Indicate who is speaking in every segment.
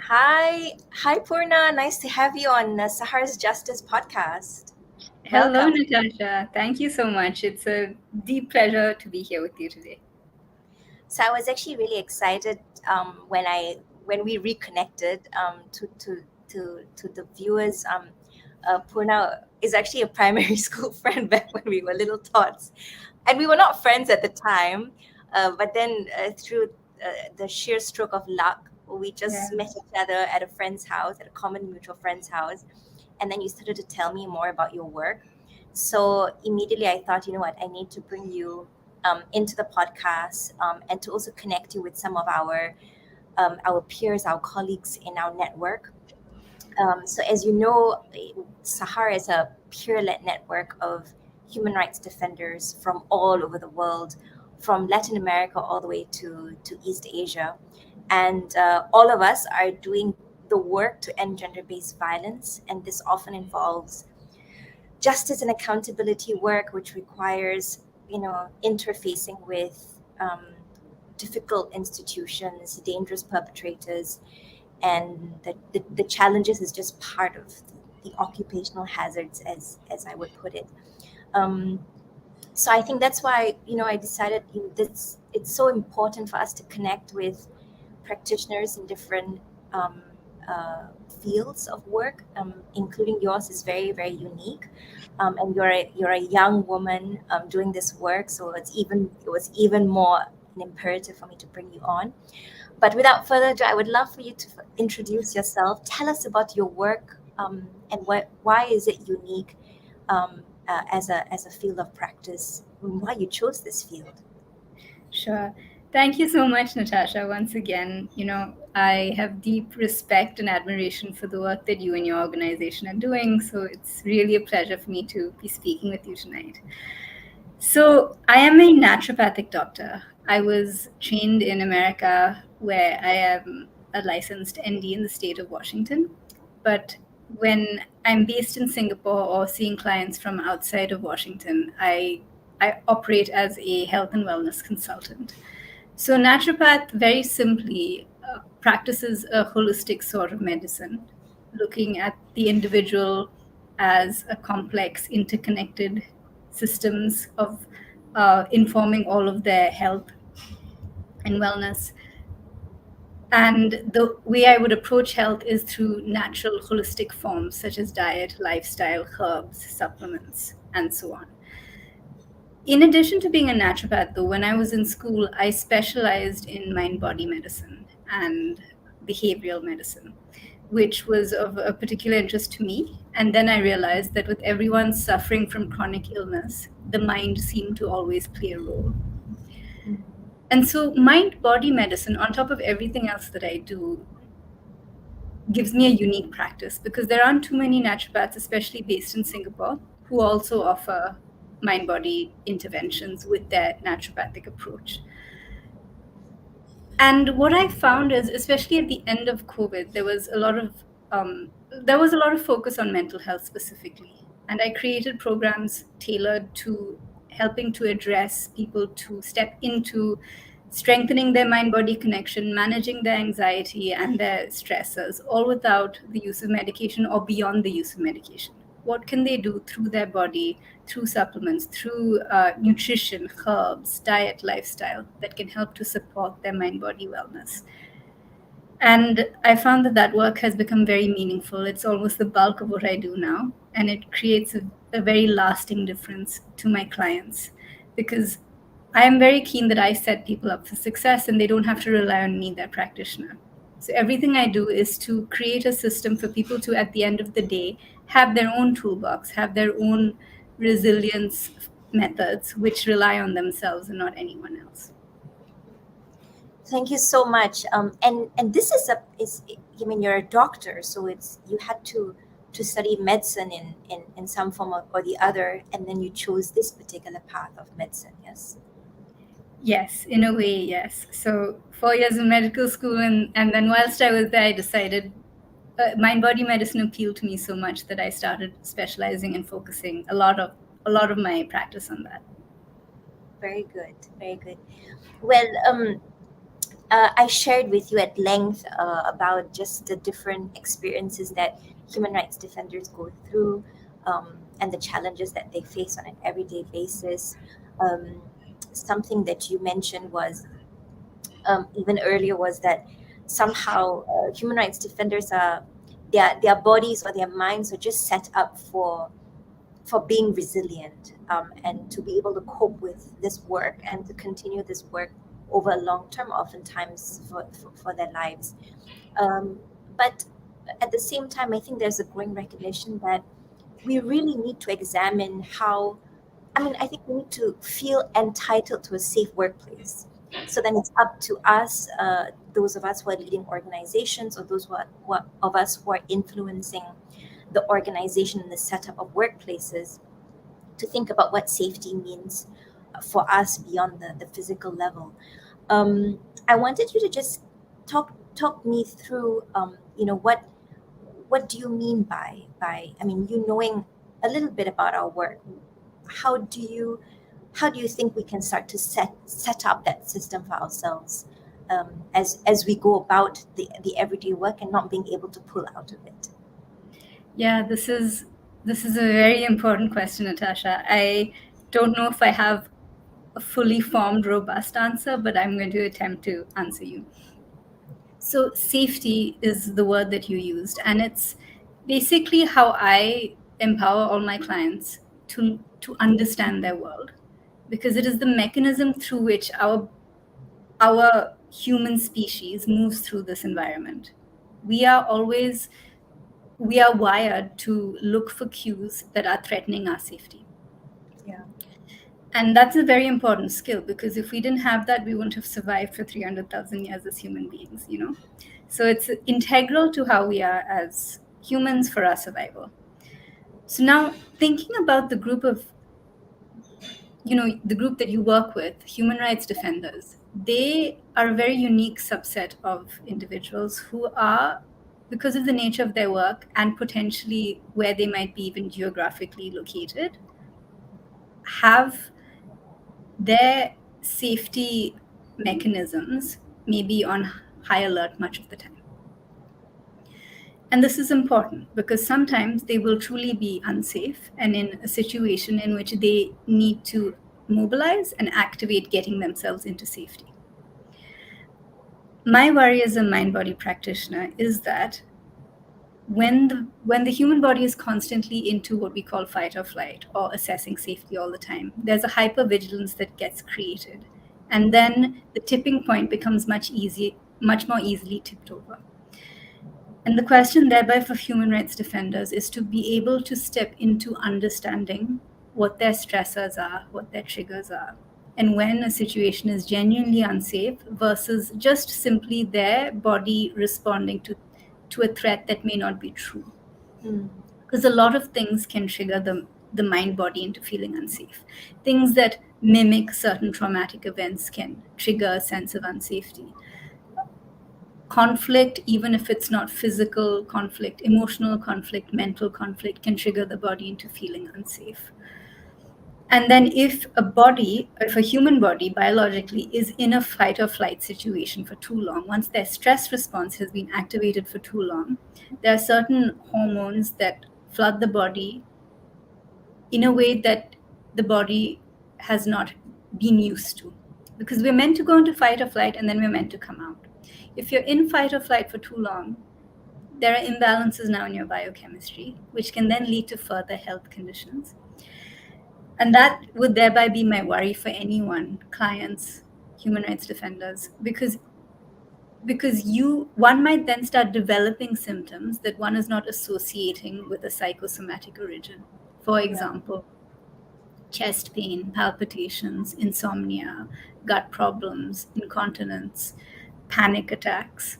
Speaker 1: Hi, Poorna. Nice to have you on Sahar's Justice podcast.
Speaker 2: Hello,
Speaker 1: Welcome.
Speaker 2: Natasha. Thank you so much. It's a deep pleasure to be here with you today.
Speaker 1: So I was actually really excited when we reconnected. To the viewers, Poorna is actually a primary school friend back when we were little tots, and we were not friends at the time. But then through the sheer stroke of luck, we just
Speaker 2: Yeah.
Speaker 1: met each other at a friend's house, at a common mutual friend's house, and then you started to tell me more about your work. So immediately I thought, you know what, I need to bring you into the podcast, and to also connect you with some of our peers, our colleagues in our network. So as you know, Sahara is a peer-led network of human rights defenders from all over the world, from Latin America all the way to East Asia. And all of us are doing the work to end gender-based violence, and this often involves justice and accountability work, which requires, interfacing with difficult institutions, dangerous perpetrators, and the challenges is just part of the occupational hazards, as I would put it. Um, so I think that's why I decided this it's so important for us to connect with practitioners in different um, uh, fields of work, including yours is very unique, and you're a young woman doing this work, so it was even more an imperative for me to bring you on. But without further ado, I would love for you to introduce yourself. Tell us about your work, and why is it unique, as a field of practice, and why you chose this field.
Speaker 2: Sure. Thank you so much, Natasha. Once again, I have deep respect and admiration for the work that you and your organization are doing. So it's really a pleasure for me to be speaking with you tonight. So I am a naturopathic doctor. I was trained in America, where I am a licensed ND in the state of Washington. But when I'm based in Singapore or seeing clients from outside of Washington, I operate as a health and wellness consultant. So, naturopath, very simply, practices a holistic sort of medicine, looking at the individual as a complex, interconnected systems of informing all of their health and wellness. And the way I would approach health is through natural, holistic forms such as diet, lifestyle, herbs, supplements, and so on. In addition to being a naturopath, though, when I was in school, I specialized in mind body medicine and behavioral medicine, which was of a particular interest to me. And then I realized that with everyone suffering from chronic illness, the mind seemed to always play a role. And so, mind body medicine, on top of everything else that I do, gives me a unique practice because there aren't too many naturopaths, especially based in Singapore, who also offer mind body interventions with their naturopathic approach. And what I found is, especially at the end of COVID, there was a lot of focus on mental health specifically, and I created programs tailored to helping to address people to step into strengthening their mind body connection, managing their anxiety and their stressors, all without the use of medication or beyond the use of medication. What can they do through their body, through supplements, through nutrition, herbs, diet, lifestyle that can help to support their mind body wellness? And I found that that work has become very meaningful. It's almost the bulk of what I do now. And it creates a very lasting difference to my clients because I am very keen that I set people up for success and they don't have to rely on me, their practitioner. So everything I do is to create a system for people to, at the end of the day, have their own toolbox, have their own resilience methods, which rely on themselves and not anyone else.
Speaker 1: Thank you so much. And this is I mean, you're a doctor, so it's you had to study medicine in some form or the other, and then you chose this particular path of medicine. Yes.
Speaker 2: Yes, in a way, yes. So 4 years of medical school, and then whilst I was there, I decided mind body medicine appealed to me so much that I started specializing and focusing a lot of my practice on that.
Speaker 1: Very good. Very good. Well, I shared with you at length about just the different experiences that human rights defenders go through, and the challenges that they face on an everyday basis. Um, Something that you mentioned was, even earlier, was that somehow human rights defenders are, their bodies or their minds are just set up for being resilient, and to be able to cope with this work and to continue this work over a long term, oftentimes for their lives. Um, but at the same time, I think there's a growing recognition that we really need to examine how, I mean, I think we need to feel entitled to a safe workplace. So then it's up to us, those of us who are leading organizations, or those of us who are influencing the organization and the setup of workplaces, to think about what safety means for us beyond the physical level. Um, I wanted you to just talk me through, what do you mean by, I mean, you knowing a little bit about our work. How do you how do you think we can start to set up that system for ourselves, as we go about the everyday work and not being able to pull out of it?
Speaker 2: Yeah, this is a very important question, Natasha. I don't know if I have a fully formed, robust answer, but I'm going to attempt to answer you. So, safety is the word that you used, and it's basically how I empower all my clients to understand their world, because it is the mechanism through which our human species moves through this environment. We are always we are wired to look for cues that are threatening our safety.
Speaker 1: Yeah.
Speaker 2: And that's a very important skill, because if we didn't have that, we wouldn't have survived for 300,000 years as human beings, you know? So it's integral to how we are as humans for our survival. So now, thinking about the group that you work with, human rights defenders, they are a very unique subset of individuals who are, because of the nature of their work and potentially where they might be even geographically located, have their safety mechanisms maybe on high alert much of the time. And this is important because sometimes they will truly be unsafe and in a situation in which they need to mobilize and activate getting themselves into safety. My worry as a mind body practitioner is that when the human body is constantly into what we call fight or flight or assessing safety all the time, there's a hypervigilance that gets created, and then the tipping point becomes much more easily tipped over. And the question thereby for human rights defenders is to be able to step into understanding what their stressors are, what their triggers are, and when a situation is genuinely unsafe versus just simply their body responding to a threat that may not be true.
Speaker 1: Mm.
Speaker 2: Because a lot of things can trigger the mind body into feeling unsafe. Things that mimic certain traumatic events can trigger a sense of unsafety. Conflict, even if it's not physical conflict, emotional conflict, mental conflict, can trigger the body into feeling unsafe. And then if a human body biologically is in a fight or flight situation for too long, once their stress response has been activated for too long, there are certain hormones that flood the body in a way that the body has not been used to. Because we're meant to go into fight or flight and then we're meant to come out. If you're in fight or flight for too long, there are imbalances now in your biochemistry, which can then lead to further health conditions. And that would thereby be my worry for anyone, clients, human rights defenders, because one might then start developing symptoms that one is not associating with a psychosomatic origin. For
Speaker 1: Yeah.
Speaker 2: example, chest pain, palpitations, insomnia, gut problems, incontinence, panic attacks.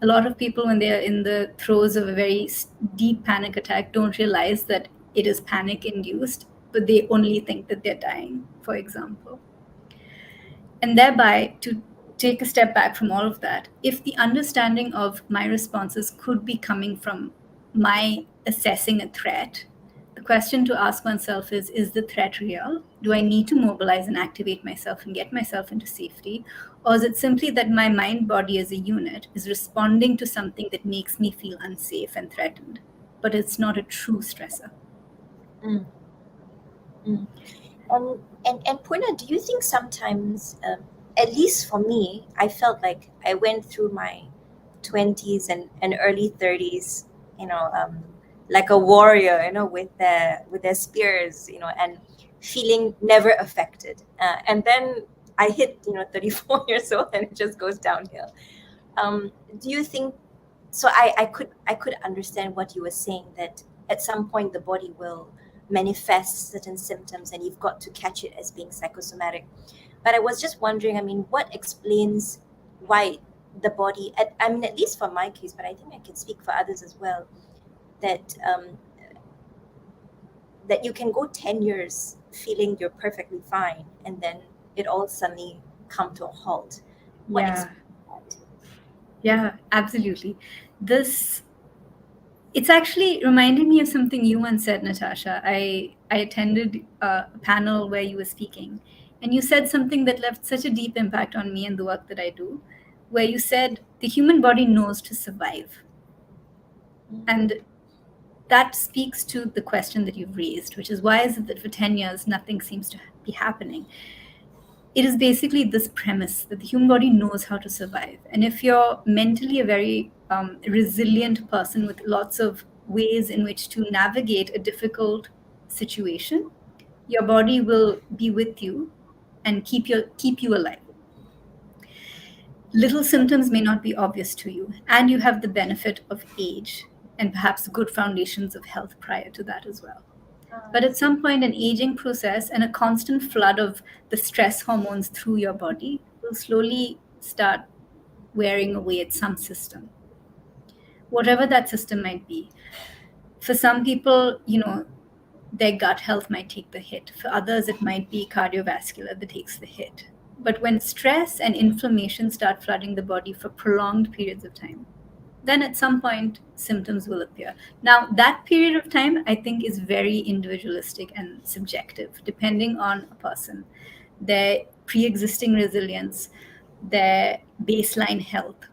Speaker 2: A lot of people, when they are in the throes of a very deep panic attack, don't realize that it is panic induced, but they only think that they're dying, for example. And thereby, to take a step back from all of that, if the understanding of my responses could be coming from my assessing a threat, the question to ask oneself is the threat real? Do I need to mobilize and activate myself and get myself into safety? Or is it simply that my mind body as a unit is responding to something that makes me feel unsafe and threatened, but it's not a true stressor?
Speaker 1: Mm, mm. And Purna, do you think sometimes, at least for me, I felt like I went through my 20s and early 30s, like a warrior, with their spears, and feeling never affected. And then I hit, 34 years old, and it just goes downhill. Do you think so? I could understand what you were saying, that at some point the body will manifest certain symptoms and you've got to catch it as being psychosomatic. But I was just wondering, I mean, what explains why the body, I mean, at least for my case, but I think I can speak for others as well, that that you can go 10 years feeling you're perfectly fine, and then it all suddenly come to a halt. What
Speaker 2: Yeah,
Speaker 1: explains that?
Speaker 2: yeah, absolutely. This It's actually reminded me of something you once said, Natasha. I attended a panel where you were speaking, and you said something that left such a deep impact on me and the work that I do, where you said the human body knows to survive. And that speaks to the question that you've raised, which is why is it that for 10 years nothing seems to be happening? It is basically this premise that the human body knows how to survive. And if you're mentally a very resilient person with lots of ways in which to navigate a difficult situation, your body will be with you and keep you alive. Little symptoms may not be obvious to you, and you have the benefit of age and perhaps good foundations of health prior to that as well. But
Speaker 1: I
Speaker 2: at
Speaker 1: see.
Speaker 2: some point, an aging process and a constant flood of the stress hormones through your body will slowly start wearing away at some system, whatever that system might be. For some people, their gut health might take the hit. For others, it might be cardiovascular that takes the hit. But when stress and inflammation start flooding the body for prolonged periods of time, then at some point symptoms will appear. Now, that period of time, I think, is very individualistic and subjective, depending on a person, their pre existing resilience, their baseline health,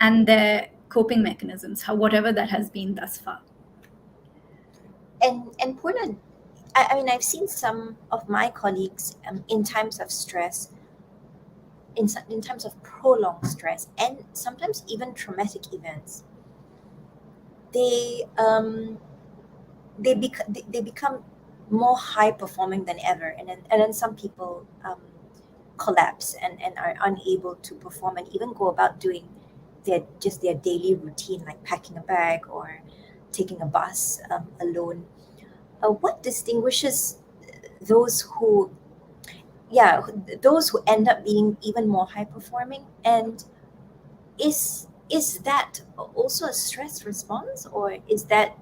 Speaker 2: and their coping mechanisms, whatever that has been thus far.
Speaker 1: And Purna, I mean, I've seen some of my colleagues, in times of stress, in times of prolonged stress, and sometimes even traumatic events, they they become more high performing than ever, and then some people collapse and are unable to perform and even go about doing their daily routine, like packing a bag or taking a bus alone. What distinguishes those who those who end up being even more high performing, and is that also a stress response, or is that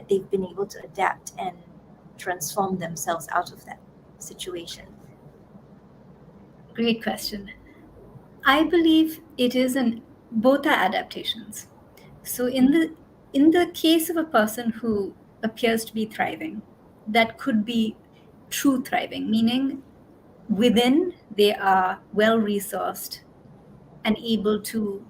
Speaker 1: they've been able to adapt and transform themselves out of that situation?
Speaker 2: Great question. I believe it is both are adaptations. So in the case of a person who appears to be thriving, that could be true thriving, meaning within they are well resourced and able to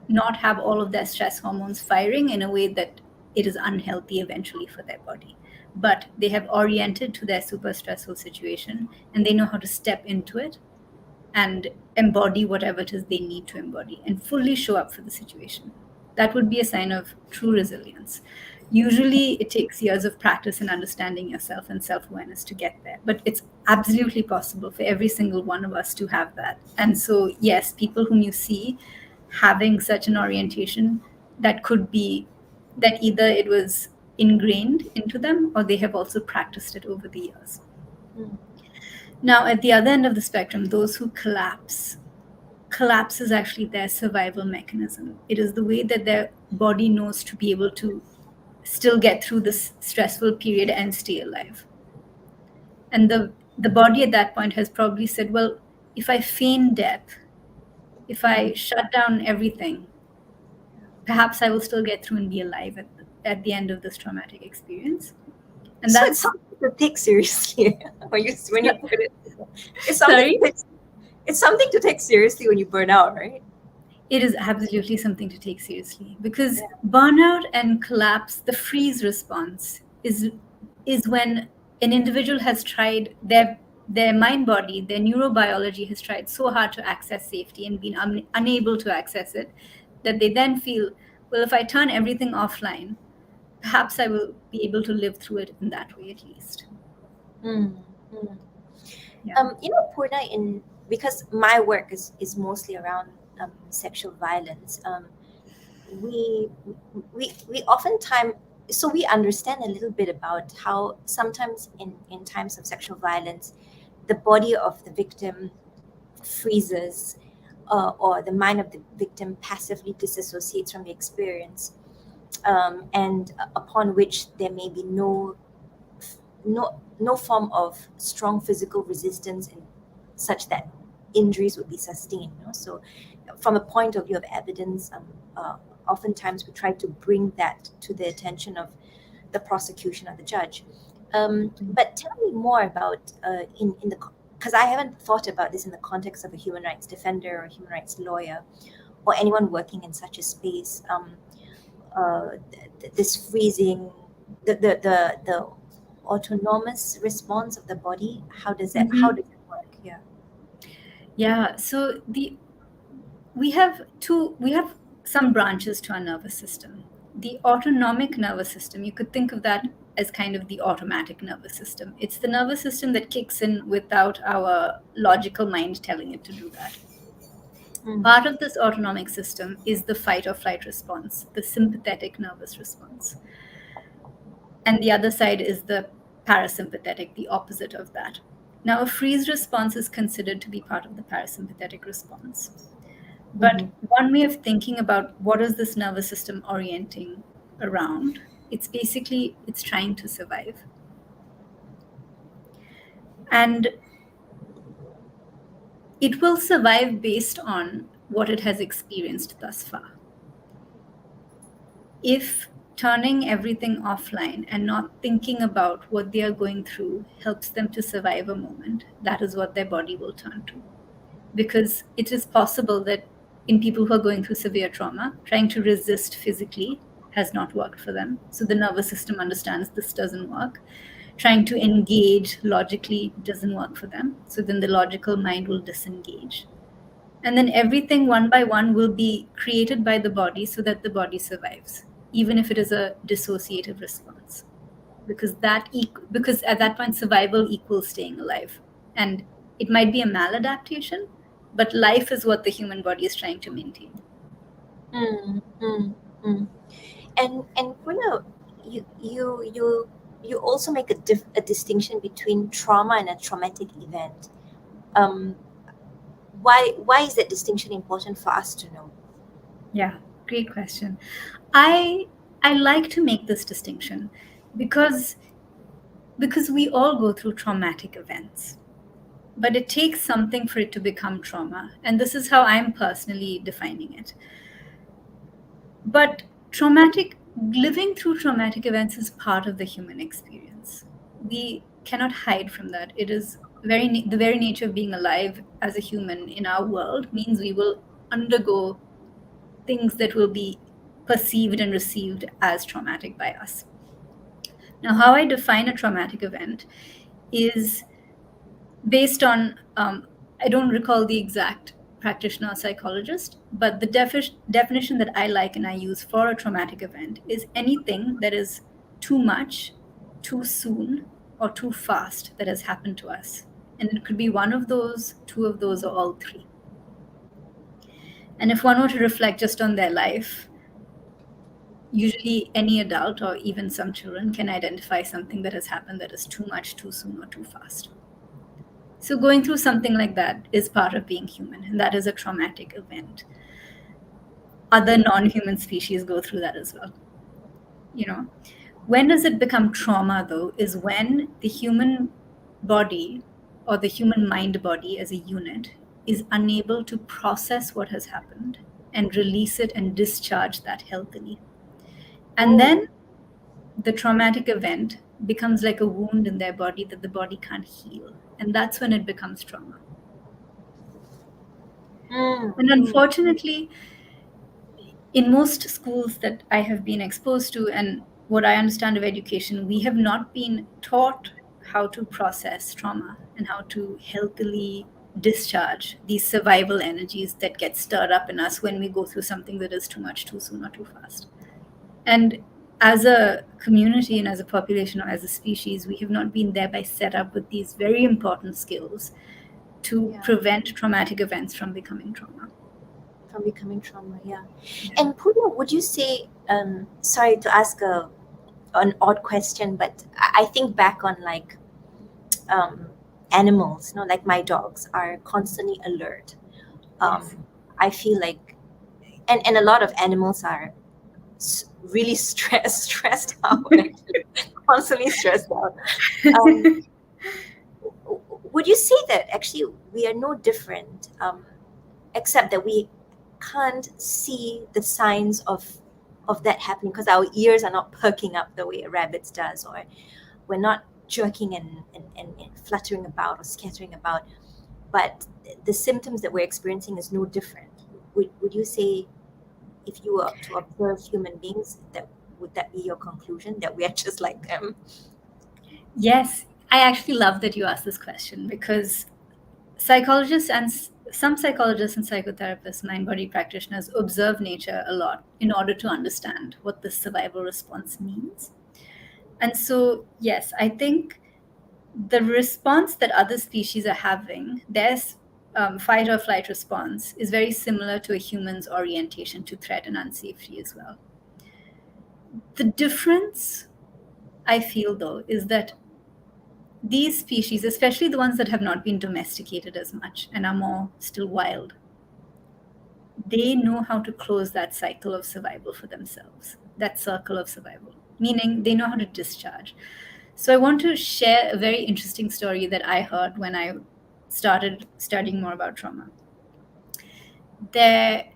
Speaker 2: not have all of their stress hormones firing in a way that it is unhealthy eventually for their body. But they have oriented to their super stressful situation and they know how to step into it and embody whatever it is they need to embody and fully show up for the situation. That would be a sign of true resilience. Usually, it takes years of practice and understanding yourself and self awareness to get there, but it's absolutely possible for every single one of us to have that. And so, yes, people whom you see having such an orientation, that could be that either it was ingrained into them or they have also practiced it over the years.
Speaker 1: Mm,
Speaker 2: Now, at the other end of the spectrum, those who collapse is actually their survival mechanism. It is the way that their body knows to be able to still get through this stressful period and stay alive. And the body at that point has probably said, well, if I feign death, if I
Speaker 1: mm,
Speaker 2: shut down everything, perhaps I will still get through and be alive at the end of this traumatic experience. And
Speaker 1: So it's
Speaker 2: that's
Speaker 1: something to take seriously when you put it. It's something
Speaker 2: sorry.
Speaker 1: to take, it's something to take seriously when you burn out, right?
Speaker 2: It is absolutely something to take seriously, because
Speaker 1: Yeah.
Speaker 2: burnout and collapse, the freeze response, is when an individual has tried their mind body, their neurobiology has tried so hard to access safety and been unable to access it, that they then feel, well, if I turn everything offline, perhaps I will be able to live through it in that way at least.
Speaker 1: Mm, mm.
Speaker 2: Yeah.
Speaker 1: Poorna, in because my work is mostly around sexual violence. We we oftentimes, so we understand a little bit about how sometimes in times of sexual violence, the body of the victim freezes, or the mind of the victim passively disassociates from the experience, and upon which there may be no form of strong physical resistance in such that injuries would be sustained. So from a point of view of evidence, oftentimes we try to bring that to the attention of the prosecution or the judge. But tell me more about, in the, because I haven't thought about this in the context of a human rights defender or human rights lawyer or anyone working in such a space. This freezing, the autonomous response of the body. How
Speaker 2: Mhm.
Speaker 1: does it work? Yeah.
Speaker 2: Yeah. So we have some branches to our nervous system. The autonomic nervous system, you could think of that as kind of the automatic nervous system. It's the nervous system that kicks in without our logical mind telling it to do that.
Speaker 1: Mm.
Speaker 2: Part of this autonomic system is the fight or flight response, the sympathetic nervous response. And the other side is the parasympathetic, the opposite of that. Now, a freeze response is considered to be part of the parasympathetic response.
Speaker 1: Mm-hmm.
Speaker 2: But one way of thinking about what is this nervous system orienting around, it's trying to survive. And it will survive based on what it has experienced thus far. If turning everything offline and not thinking about what they are going through helps them to survive a moment, that is what their body will turn to. Because it is possible that in people who are going through severe trauma, trying to resist physically has not worked for them. So the nervous system understands this doesn't work. Trying to engage logically doesn't work for them. So then the logical mind will disengage. And then everything one by one will be created by the body so that the body survives, even if it is a dissociative response. Because at that point survival equals staying alive. And it might be a maladaptation, but life is what the human body is trying to maintain.
Speaker 1: Mm, mm, mm. And Puna, you also make a distinction between trauma and a traumatic event. Um, why is that distinction important for us to know?
Speaker 2: Yeah, great question. I like to make this distinction because we all go through traumatic events. But it takes something for it to become trauma. And this is how I'm personally defining it. But living through traumatic events is part of the human experience. We cannot hide from that. It is the very nature of being alive as a human in our world means we will undergo things that will be perceived and received as traumatic by us. Now, how I define a traumatic event is based on, I don't recall the exact practitioner or psychologist, but the definition that I like and I use for a traumatic event is anything that is too much, too soon, or too fast that has happened to us. And it could be one of those, two of those, or all three. And if one were to reflect just on their life, usually any adult or even some children can identify something that has happened that is too much, too soon, or too fast. So going through something like that is part of being human, and that is a traumatic event. Other non-human species go through that as well. You know, when does it become trauma though? Is when the human body or the human mind body as a unit is unable to process what has happened and release it and discharge that healthily. And
Speaker 1: Oh,
Speaker 2: then the traumatic event becomes like a wound in their body that the body can't heal. And that's when it becomes trauma.
Speaker 1: Mm,
Speaker 2: And
Speaker 1: mm,
Speaker 2: unfortunately, in most schools that I have been exposed to, and what I understand of education, we have not been taught how to process trauma and how to healthily discharge these survival energies that get stirred up in us when we go through something that is too much, too soon, or too fast. And as a community and as a population or as a species, we have not been thereby set up with these very important skills to
Speaker 1: yeah,
Speaker 2: prevent traumatic events from becoming trauma.
Speaker 1: from becoming trauma. Yeah.
Speaker 2: Yeah.
Speaker 1: And Poorna, would you say? Sorry to ask an odd question, but I think back on like um, animals. Like my dogs are constantly alert. Um,
Speaker 2: Yes.
Speaker 1: I feel like, and a lot of animals are really stressed out, actually, constantly stressed out. Um, would you say that actually we are no different, except that we can't see the signs of that happening because our ears are not perking up the way a rabbit's does, or we're not jerking and fluttering about or scattering about, but the symptoms that we're experiencing is no different? Would you say, if you were to observe human beings, that would that be your conclusion, that we are just like them?
Speaker 2: Yes, I actually love that you asked this question because psychologists and some psychologists and psychotherapists, mind body practitioners, observe nature a lot in order to understand what the survival response means. And so, yes, I think the response that other species are having, their fight or flight response, is very similar to a human's orientation to threat and unsafety as well. The difference, I feel, though, is that these species, especially the ones that have not been domesticated as much and are more still wild, they know how to close that cycle of survival for themselves, that circle of survival, meaning they know how to discharge. So I want to share a very interesting story that I heard when I started studying more about trauma. There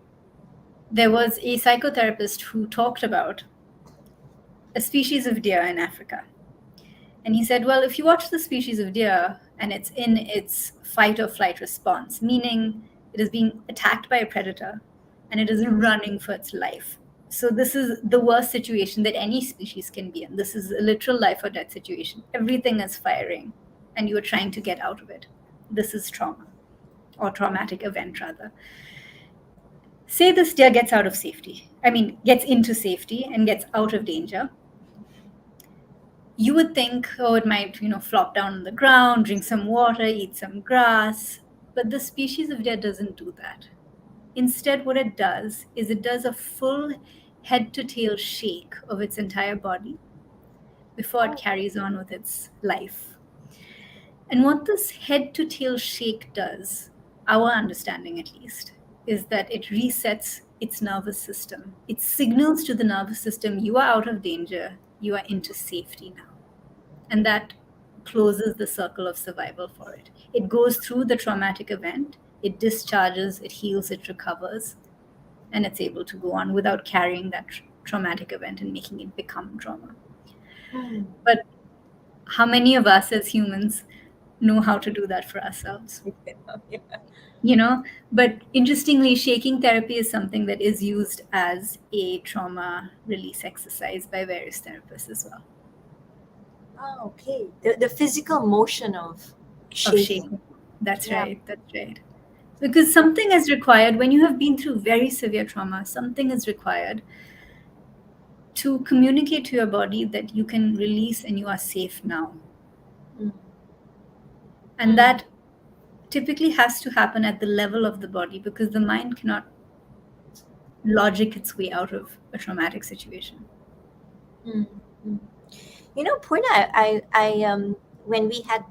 Speaker 2: was a psychotherapist who talked about a species of deer in Africa. And he said, well, if you watch the species of deer and it's in its fight or flight response, meaning it is being attacked by a predator and it is running for its life. So this is the worst situation that any species can be in. This is a literal life or death situation. Everything is firing and you are trying to get out of it. This is trauma, or traumatic event rather. Say this deer gets out of safety. Gets into safety and gets out of danger. You would think, oh, it might, flop down on the ground, drink some water, eat some grass. But the species of deer doesn't do that. Instead, what it does is it does a full head to tail shake of its entire body before it
Speaker 1: Oh,
Speaker 2: carries on with its life. And what this head to tail shake does, our understanding at least, is that it resets its nervous system. It signals to the nervous system, you are out of danger, you are into safety now. And that closes the circle of survival for it. It goes through the traumatic event, it discharges, it heals, it recovers, and it's able to go on without carrying that traumatic event and making it become trauma.
Speaker 1: mm.
Speaker 2: But how many of us as humans know how to do that for ourselves?
Speaker 1: Yeah.
Speaker 2: But interestingly, shaking therapy is something that is used as a trauma release exercise by various therapists as well.
Speaker 1: Oh, okay. The physical motion of
Speaker 2: Of
Speaker 1: shaking.
Speaker 2: shaking. That's
Speaker 1: Yeah.
Speaker 2: right. That's right. Because something is required when you have been through very severe trauma, something is required to communicate to your body that you can release and you are safe now.
Speaker 1: Mm,
Speaker 2: And
Speaker 1: mm,
Speaker 2: that typically has to happen at the level of the body because the mind cannot logic its way out of a traumatic situation.
Speaker 1: mm, mm. Poorna, when we had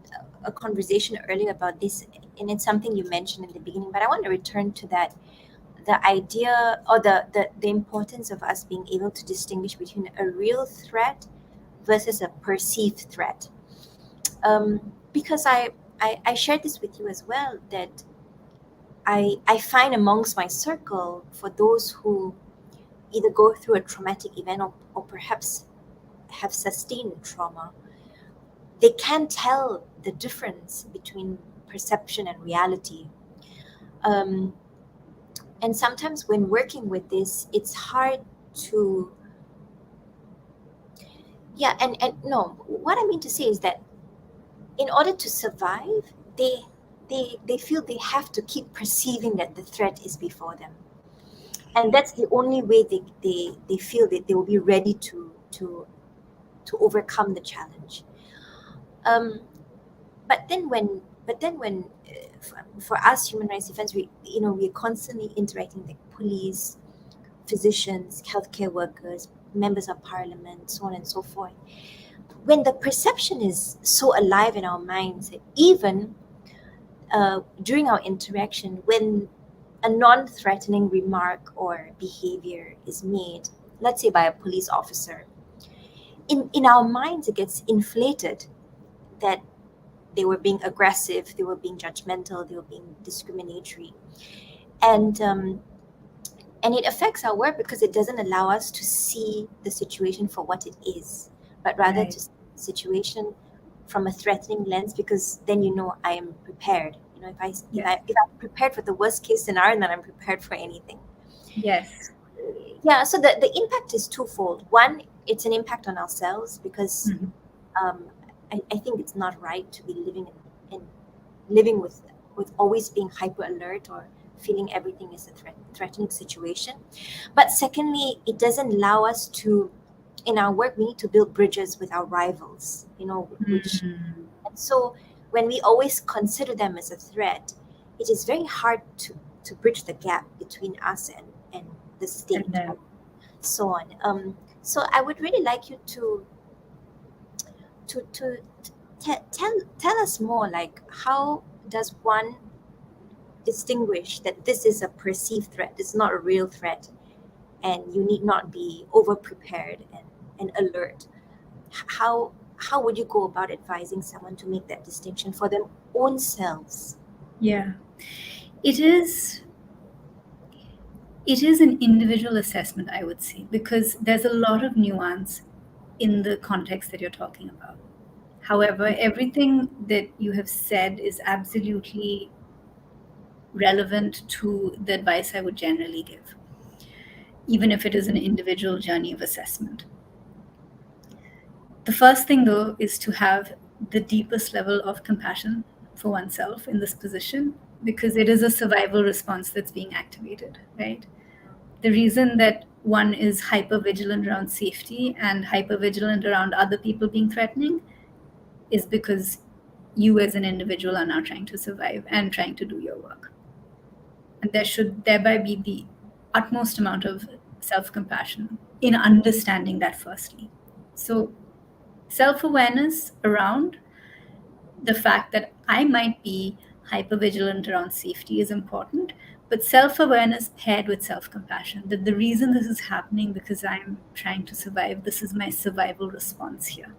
Speaker 1: a conversation earlier about this, and it's something you mentioned in the beginning, but I want to return to that, the idea, or the importance of us being able to distinguish between a real threat versus a perceived threat. Um, because I shared this with you as well, that I find amongst my circle, for those who either go through a traumatic event, or perhaps have sustained trauma, they can tell the difference between perception and reality. Um, and sometimes when working with this, it's hard to, yeah, and no, what I mean to say is that in order to survive, they they feel they have to keep perceiving that the threat is before them, and that's the only way they feel that they will be ready to overcome the challenge. um, but then when for us human rights defense, we're constantly interacting with police, physicians, healthcare workers, members of parliament, so on and so forth. When the perception is so alive in our minds that even during our interaction, when a non-threatening remark or behavior is made, let's say by a police officer, in our minds it gets inflated that they were being aggressive, they were being judgmental, they were being discriminatory, and and it affects our work because it doesn't allow us to see the situation for what it is, but rather
Speaker 2: Right.
Speaker 1: to see the situation from a threatening lens, because then I am prepared.
Speaker 2: Yes.
Speaker 1: If I'm prepared for the worst case scenario, then I'm prepared for anything.
Speaker 2: Yes.
Speaker 1: Yeah, so the impact is twofold. One, it's an impact on ourselves because
Speaker 2: Mhm.
Speaker 1: um, I think it's not right to be in living with always being hyper alert or feeling everything is a threatening situation. But secondly, it doesn't allow us to, in our work, we need to build bridges with our rivals, which,
Speaker 2: Mm.
Speaker 1: and so when we always consider them as a threat, it is very hard to bridge the gap between us and the
Speaker 2: And
Speaker 1: state,
Speaker 2: then,
Speaker 1: or so on. So I would really like you to tell us more, like how does one distinguish that this is a perceived threat, it's not a real threat, and you need not be over prepared and alert. How would you go about advising someone to make that distinction for their own selves?
Speaker 2: yeah, it is. It is an individual assessment, I would say, because there's a lot of nuance in the context that you're talking about. However, everything that you have said is absolutely relevant to the advice I would generally give, even if it is an individual journey of assessment. The first thing, though, is to have the deepest level of compassion for oneself in this position, because it is a survival response that's being activated, right? The reason that one is hyper vigilant around safety and hyper vigilant around other people being threatening is because you as an individual are now trying to survive and trying to do your work. And there should thereby be the utmost amount of self compassion in understanding that, firstly. So, self awareness around the fact that I might be hypervigilant around safety is important, but self awareness paired with self compassion, that the reason this is happening because I'm trying to survive, this is my survival response here.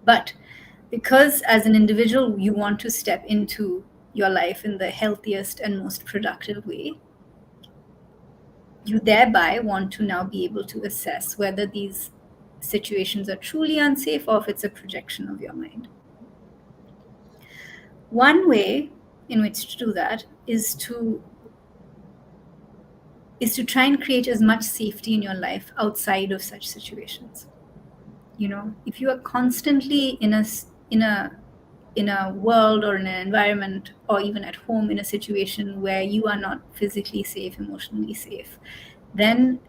Speaker 2: But because as an individual, you want to step into your life in the healthiest and most productive way, you thereby want to now be able to assess whether these situations are truly unsafe or if it's a projection of your mind. One way in which to do that is to try and create as much safety in your life outside of such situations. If you are constantly in a world or in an environment or even at home in a situation where you are not physically safe, emotionally safe, then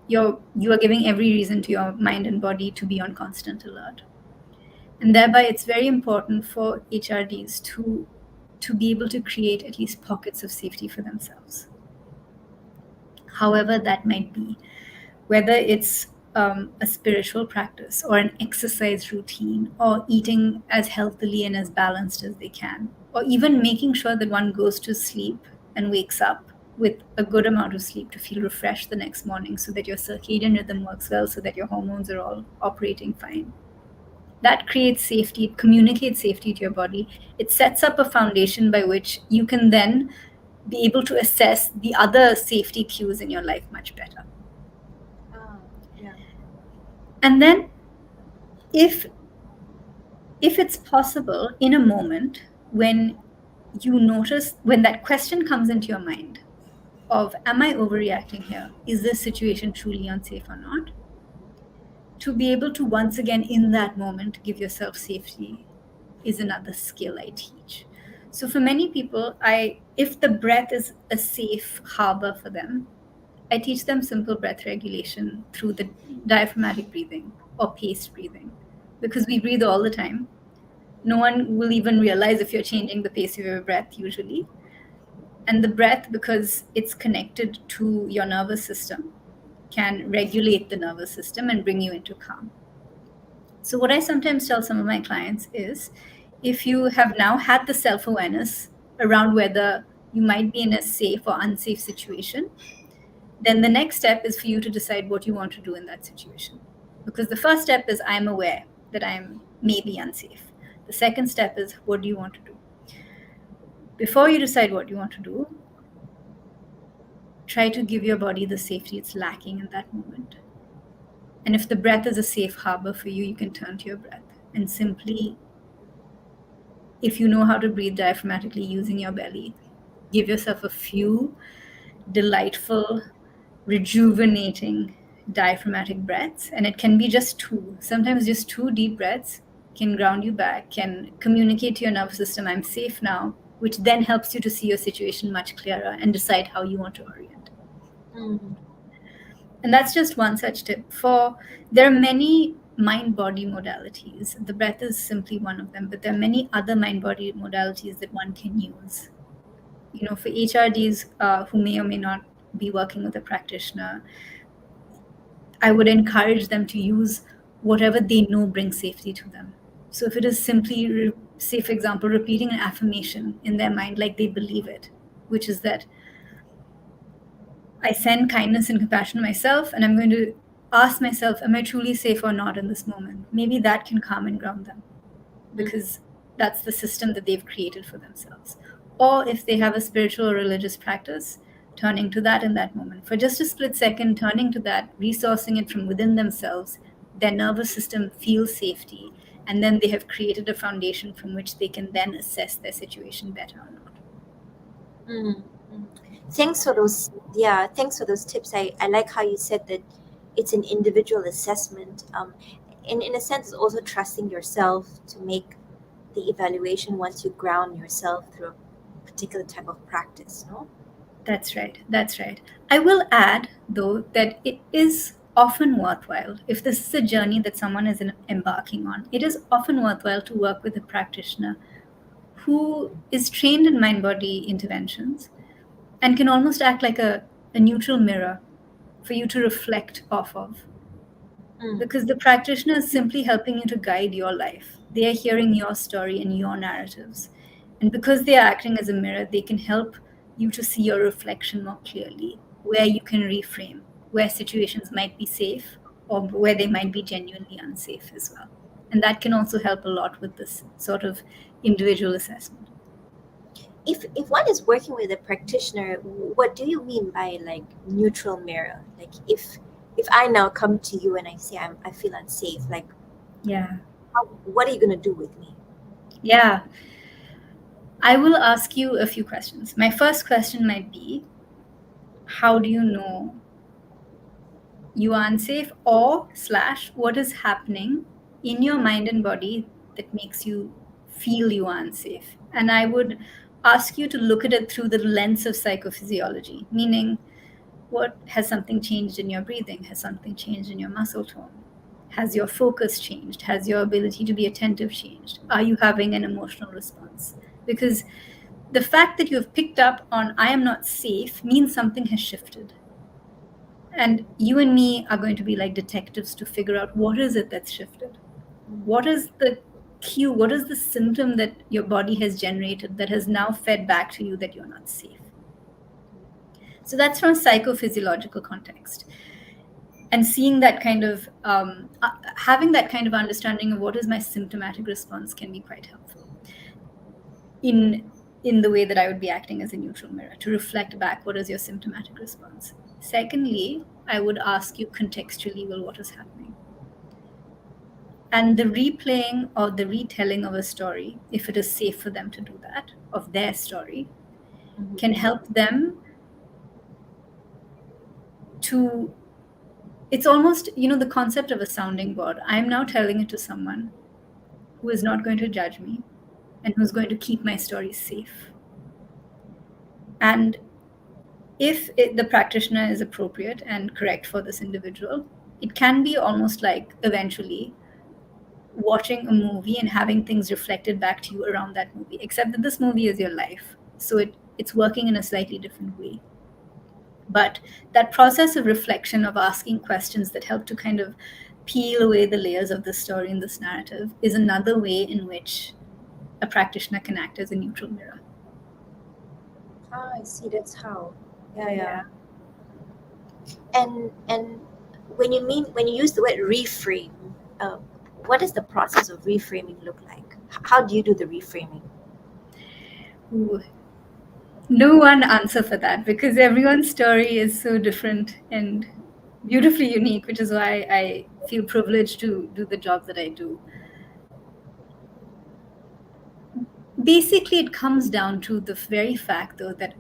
Speaker 2: you are giving every reason to your mind and body to be on constant alert. And thereby it's very important for HRDs to be able to create at least pockets of safety for themselves, however that might be, whether it's a spiritual practice or an exercise routine or eating as healthily and as balanced as they can, or even making sure that one goes to sleep and wakes up with a good amount of sleep to feel refreshed the next morning so that your circadian rhythm works well, so that your hormones are all operating fine. That creates safety, it communicates safety to your body. It sets up a foundation by which you can then be able to assess the other safety cues in your life much better.
Speaker 1: Ah, yeah.
Speaker 2: And then if it's possible in a moment when you notice, when that question comes into your mind of, am I overreacting here? Is this situation truly unsafe or not? To be able to once again in that moment give yourself safety is another skill I teach. So for many people, if the breath is a safe harbor for them, I teach them simple breath regulation through the diaphragmatic breathing or paced breathing, because we breathe all the time. No one will even realize if you're changing the pace of your breath usually. And the breath, because it's connected to your nervous system, can regulate the nervous system and bring you into calm. So, what I sometimes tell some of my clients is, if you have now had the self awareness around whether you might be in a safe or unsafe situation, then the next step is for you to decide what you want to do in that situation. Because the first step is, I'm aware that I'm maybe unsafe. The second step is, what do you want to do? Before you decide what you want to do, try to give your body the safety it's lacking in that moment. And if the breath is a safe harbor for you, you can turn to your breath and simply, if you know how to breathe diaphragmatically using your belly, give yourself a few delightful, rejuvenating diaphragmatic breaths. And it can be just two. Sometimes just two deep breaths can ground you back, can communicate to your nervous system, I'm safe now, which then helps you to see your situation much clearer and decide how you want to orient.
Speaker 1: Mm.
Speaker 2: And that's just one such tip. There are many mind body modalities. The breath is simply one of them, but there are many other mind body modalities that one can use. For HRDs who may or may not be working with a practitioner, I would encourage them to use whatever they know brings safety to them. So if it is simply, say, for example, repeating an affirmation in their mind like they believe it, which is that I send kindness and compassion to myself, and I'm going to ask myself, am I truly safe or not in this moment? Maybe that can calm and ground them,
Speaker 1: Mm.
Speaker 2: because that's the system that they've created for themselves. Or if they have a spiritual or religious practice, turning to that in that moment. For just a split second, turning to that, resourcing it from within themselves, their nervous system feels safety, and then they have created a foundation from which they can then assess their situation better or not.
Speaker 1: Mm. Mm. Thanks for those. Yeah, thanks for those tips. I like how you said that it's an individual assessment. In a sense, it's also trusting yourself to make the evaluation once you ground yourself through a particular type of practice. No.
Speaker 2: That's right. That's right. I will add, though, that it is often worthwhile, if this is a journey that someone is embarking on, it is often worthwhile to work with a practitioner who is trained in mind body interventions and can almost act like a neutral mirror for you to reflect off of.
Speaker 1: Mm.
Speaker 2: Because the practitioner is simply helping you to guide your life. They are hearing your story and your narratives. And because they are acting as a mirror, they can help you to see your reflection more clearly, where you can reframe, where situations might be safe or where they might be genuinely unsafe as well. And that can also help a lot with this sort of individual assessment.
Speaker 1: If one is working with a practitioner, what do you mean by like neutral mirror? Like if I now come to you and I say I feel unsafe, like
Speaker 2: Yeah.
Speaker 1: what are you gonna do with me?
Speaker 2: Yeah. I will ask you a few questions. My first question might be, how do you know you are unsafe, or slash what is happening in your mind and body that makes you feel you are unsafe? And I would ask you to look at it through the lens of psychophysiology, meaning, what has something changed in your breathing? Has something changed in your muscle tone? Has your focus changed? Has your ability to be attentive changed? Are you having an emotional response? Because the fact that you have picked up on I am not safe means something has shifted. And you and me are going to be like detectives to figure out, what is it that's shifted? What is the cue? What is the symptom that your body has generated that has now fed back to you that you're not safe? So that's from a psychophysiological context. And seeing that kind of, having that kind of understanding of what is my symptomatic response can be quite helpful in the way that I would be acting as a neutral mirror to reflect back, what is your symptomatic response? Secondly, I would ask you contextually, well, what is happening? And the replaying or the retelling of a story, if it is safe for them to do that, of their story, can help them to, it's almost, the concept of a sounding board. I'm now telling it to someone who is not going to judge me and who's going to keep my story safe. And if the practitioner is appropriate and correct for this individual, it can be almost like eventually watching a movie and having things reflected back to you around that movie, except that this movie is your life. So it's working in a slightly different way. But that process of reflection, of asking questions that help to kind of peel away the layers of the story in this narrative, is another way in which a practitioner can act as a neutral mirror.
Speaker 1: Ah, I see. That's how. Yeah,
Speaker 2: Yeah.
Speaker 1: yeah. And when you use the word reframe, uh, what does the process of reframing look like? How do you do the reframing?
Speaker 2: Ooh. No one answer for that, because everyone's story is so different and beautifully unique, which is why I feel privileged to do the job that I do. Basically, it comes down to the very fact, though, that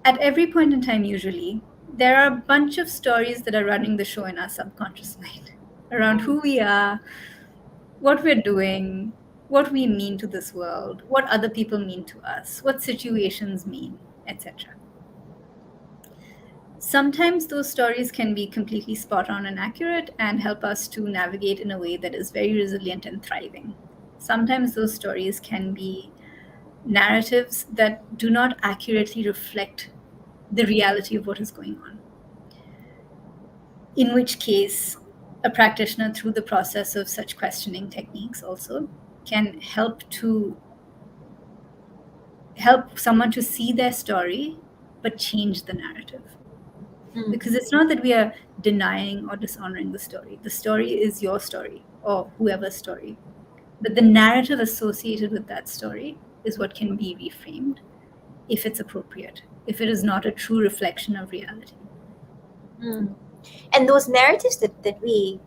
Speaker 2: at every point in time, usually, there are a bunch of stories that are running the show in our subconscious mind around who we are, what we're doing, what we mean to this world, what other people mean to us, what situations mean, etc. Sometimes those stories can be completely spot on and accurate and help us to navigate in a way that is very resilient and thriving. Sometimes those stories can be narratives that do not accurately reflect the reality of what is going on. In which case, a practitioner, through the process of such questioning techniques, also can help someone to see their story but change the narrative.
Speaker 1: Mm.
Speaker 2: Because it's not that we are denying or dishonoring the story. The story is your story or whoever's story. But the narrative associated with that story is what can be reframed if it's appropriate, if it is not a true reflection of reality.
Speaker 1: Mm. And those narratives that we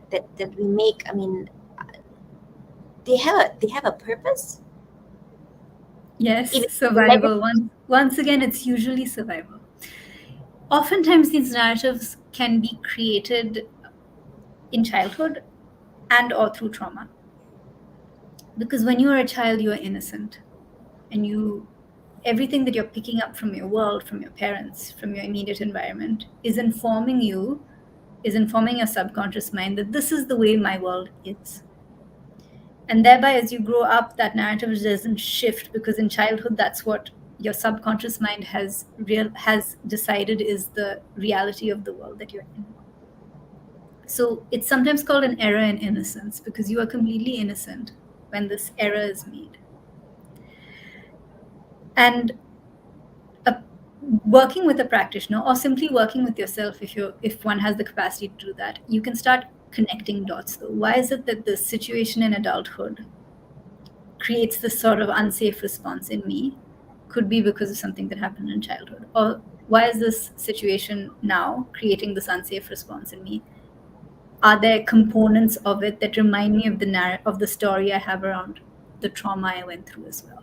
Speaker 1: make, I mean, they have a purpose.
Speaker 2: Yes,
Speaker 1: Even
Speaker 2: survival. Once again, it's usually survival. Oftentimes, these narratives can be created in childhood and or through trauma. Because when you are a child, you are innocent, and everything that you're picking up from your world, from your parents, from your immediate environment, is informing your subconscious mind that this is the way my world is. And thereby, as you grow up, that narrative doesn't shift, because in childhood, that's what your subconscious mind has decided is the reality of the world that you're in. So it's sometimes called an error in innocence, because you are completely innocent when this error is made. And a, working with a practitioner, or simply working with yourself, if one has the capacity to do that, you can start connecting dots. Though, why is it that the situation in adulthood creates this sort of unsafe response in me? Could be because of something that happened in childhood. Or why is this situation now creating this unsafe response in me? Are there components of it that remind me of the story I have around the trauma I went through as well?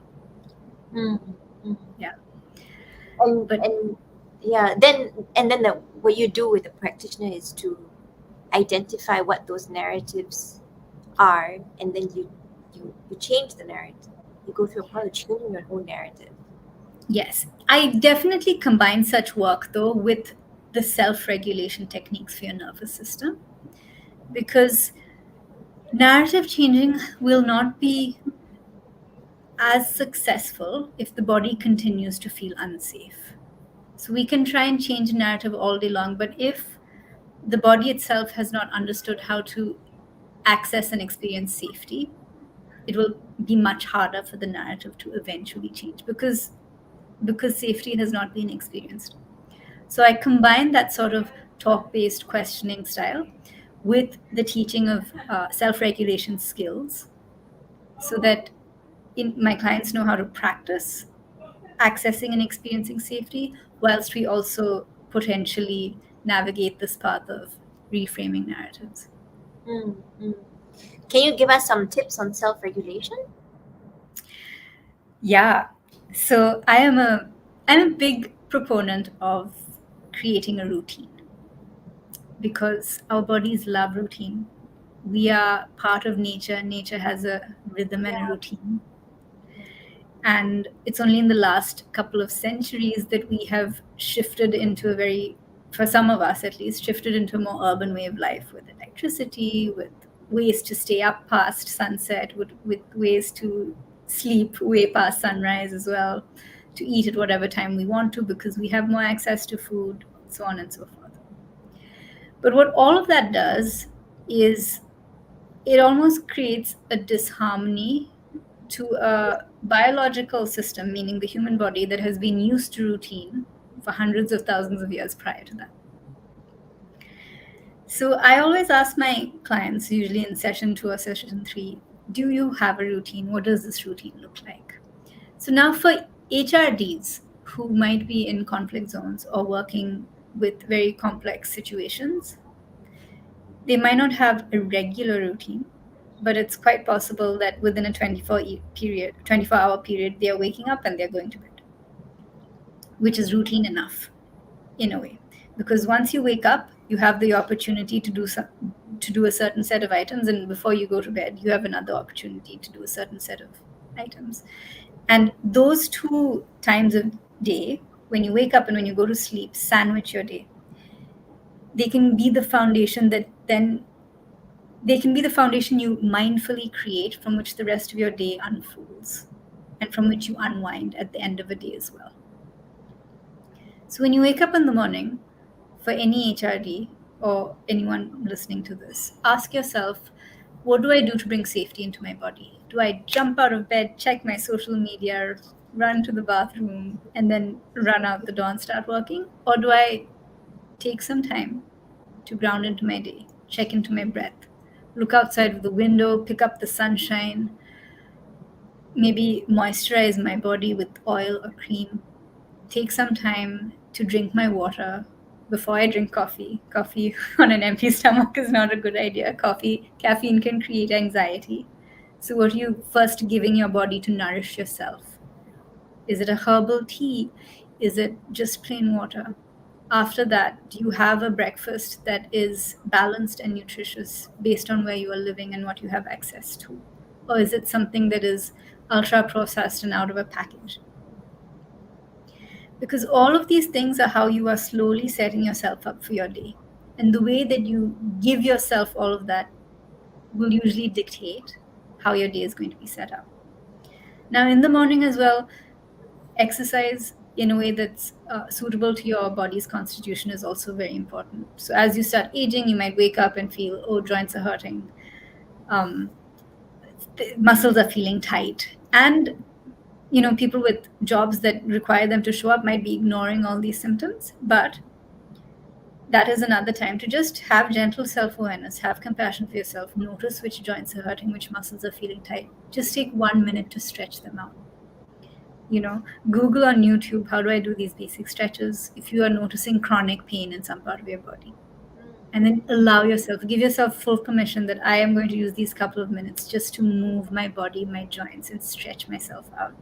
Speaker 1: Mm. Mm.
Speaker 2: Yeah.
Speaker 1: and
Speaker 2: But
Speaker 1: and yeah, then what you do with the practitioner is to identify what those narratives are, and then you change the narrative. You go through a process of changing your whole narrative.
Speaker 2: yes, I definitely combine such work, though, with the self-regulation techniques for your nervous system, because narrative changing will not be as successful if the body continues to feel unsafe. So we can try and change narrative all day long, but if the body itself has not understood how to access and experience safety, it will be much harder for the narrative to eventually change, because safety has not been experienced. So I combine that sort of talk-based questioning style with the teaching of self-regulation skills, so that my clients know how to practice accessing and experiencing safety, whilst we also potentially navigate this path of reframing narratives.
Speaker 1: Mm. Mm. Can you give us some tips on self-regulation?
Speaker 2: Yeah. So I'm a big proponent of creating a routine because our bodies love routine. We are part of nature. Nature has a rhythm and a
Speaker 1: Yeah.
Speaker 2: routine. And it's only in the last couple of centuries that we have shifted into a very, for some of us at least, shifted into a more urban way of life with electricity, with ways to stay up past sunset, with ways to sleep way past sunrise as well, to eat at whatever time we want to because we have more access to food, so on and so forth. But what all of that does is it almost creates a disharmony to a biological system, meaning the human body that has been used to routine for hundreds of thousands of years prior to that. So I always ask my clients, usually in session 2 or session 3, do you have a routine? What does this routine look like? So now for HRDs who might be in conflict zones or working with very complex situations, they might not have a regular routine, but it's quite possible that within a 24-hour period, they are waking up and they're going to bed, which is routine enough in a way. Because once you wake up, you have the opportunity to do a certain set of items, and before you go to bed, you have another opportunity to do a certain set of items. And those two times of day, when you wake up and when you go to sleep, sandwich your day. They can be the foundation that then they can be the foundation you mindfully create from which the rest of your day unfolds and from which you unwind at the end of a day as well. So when you wake up in the morning, for any HRD or anyone listening to this, ask yourself, what do I do to bring safety into my body? Do I jump out of bed, check my social media, run to the bathroom, and then run out the door and start working? Or do I take some time to ground into my day, check into my breath, look outside of the window, pick up the sunshine, maybe moisturize my body with oil or cream, take some time to drink my water before I drink coffee. Coffee on an empty stomach is not a good idea. Caffeine can create anxiety. So, what are you first giving your body to nourish yourself? Is it a herbal tea? Is it just plain water? After that, do you have a breakfast that is balanced and nutritious based on where you are living and what you have access to? Or is it something that is ultra processed and out of a package? Because all of these things are how you are slowly setting yourself up for your day. And the way that you give yourself all of that will usually dictate how your day is going to be set up. Now, in the morning as well, exercise in a way that's suitable to your body's constitution is also very important. So as you start aging, you might wake up and feel, oh, joints are hurting, um, muscles are feeling tight, and people with jobs that require them to show up might be ignoring all these symptoms. But that is another time to just have gentle self-awareness, have compassion for yourself, notice which joints are hurting, which muscles are feeling tight. Just take 1 minute to stretch them out. Google on YouTube, how do I do these basic stretches if you are noticing chronic pain in some part of your body. And then give yourself full permission that I am going to use these couple of minutes just to move my body, my joints, and stretch myself out.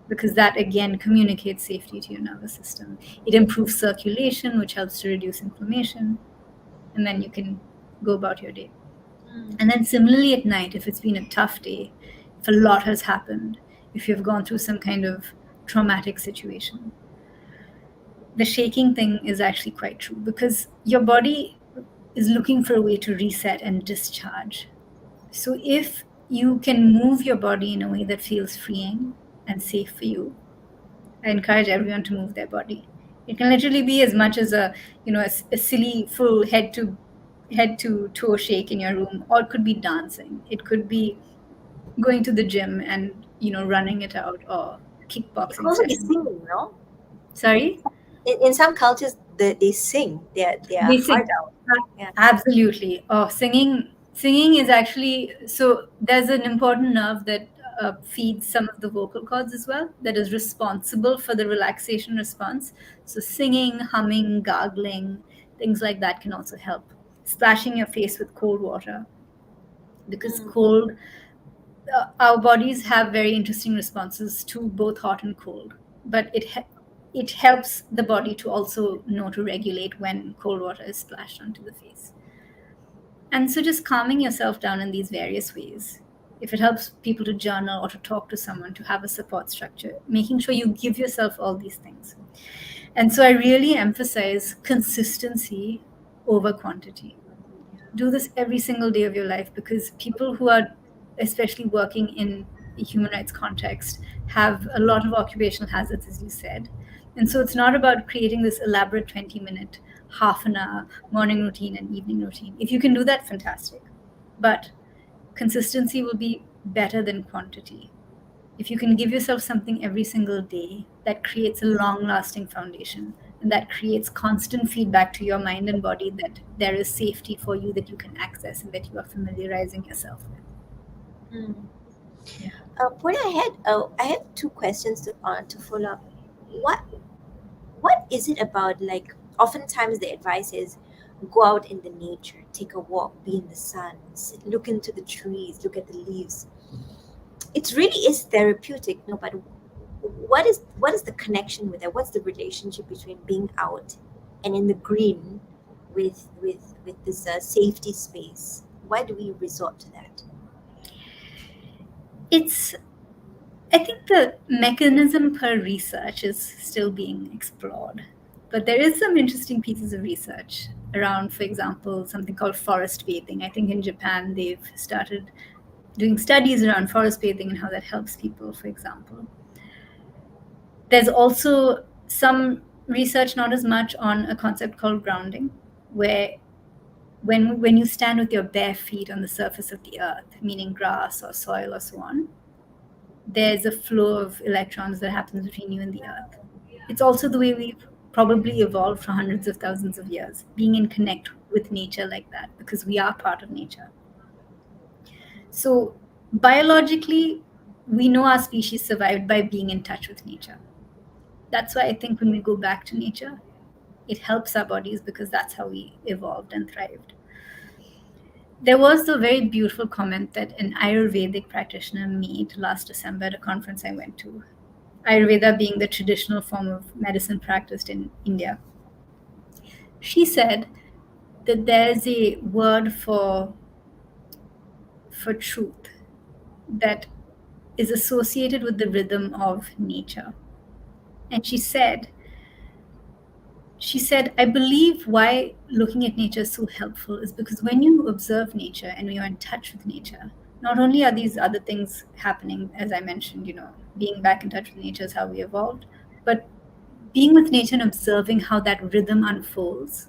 Speaker 2: Because that again communicates safety to your nervous system. It improves circulation, which helps to reduce inflammation. And then you can go about your day. And then similarly at night, if it's been a tough day, if a lot has happened, if you've gone through some kind of traumatic situation, the shaking thing is actually quite true because your body is looking for a way to reset and discharge. So if you can move your body in a way that feels freeing and safe for you, I encourage everyone to move their body. It can literally be as much as a silly full head to toe shake in your room, or it could be dancing. It could be going to the gym and running it out, or
Speaker 1: It could
Speaker 2: kickboxing
Speaker 1: also be
Speaker 2: session.
Speaker 1: singing, no?
Speaker 2: Sorry,
Speaker 1: In some cultures, they sing their
Speaker 2: they
Speaker 1: heart
Speaker 2: sing.
Speaker 1: out. Yeah.
Speaker 2: Absolutely. Oh, singing is actually, so there's an important nerve that feeds some of the vocal cords as well, that is responsible for the relaxation response. So singing, humming, gargling, things like that can also help. Splashing your face with cold water, because cold, our bodies have very interesting responses to both hot and cold, but it helps the body to also know to regulate when cold water is splashed onto the face. And so just calming yourself down in these various ways. If it helps people to journal or to talk to someone, to have a support structure, making sure you give yourself all these things. And so I really emphasize consistency over quantity. Do this every single day of your life, because people who are especially working in a human rights context have a lot of occupational hazards, as you said. And so it's not about creating this elaborate 20-minute, half an hour morning routine and evening routine. If you can do that, fantastic. But consistency will be better than quantity. If you can give yourself something every single day, that creates a long lasting foundation, and that creates constant feedback to your mind and body that there is safety for you, that you can access, and that you are familiarizing yourself with.
Speaker 1: Mm.
Speaker 2: Yeah.
Speaker 1: Poorna, I had two questions to follow up. What what is it about, like, oftentimes the advice is go out in the nature, take a walk, be in the sun, look into the trees, look at the leaves. It really is therapeutic, no, but what is the connection with that? What's the relationship between being out and in the green with this safety space? Why do we resort to that?
Speaker 2: It's, I think the mechanism per research is still being explored. But there is some interesting pieces of research around, for example, something called forest bathing. I think in Japan they've started doing studies around forest bathing and how that helps people, for example. There's also some research, not as much, on a concept called grounding, where when you stand with your bare feet on the surface of the earth, meaning grass or soil or so on, there's a flow of electrons that happens between you and the earth. It's also the way we've probably evolved for hundreds of thousands of years, being in connect with nature like that, because we are part of nature. So biologically, we know our species survived by being in touch with nature. That's why I think when we go back to nature, it helps our bodies, because that's how we evolved and thrived. There was a very beautiful comment that an Ayurvedic practitioner made last December at a conference I went to. Ayurveda being the traditional form of medicine practiced in India. She said that there's a word for truth that is associated with the rhythm of nature. And she said, I believe why looking at nature is so helpful is because when you observe nature and when you're in touch with nature, not only are these other things happening, as I mentioned, being back in touch with nature is how we evolved, but being with nature and observing how that rhythm unfolds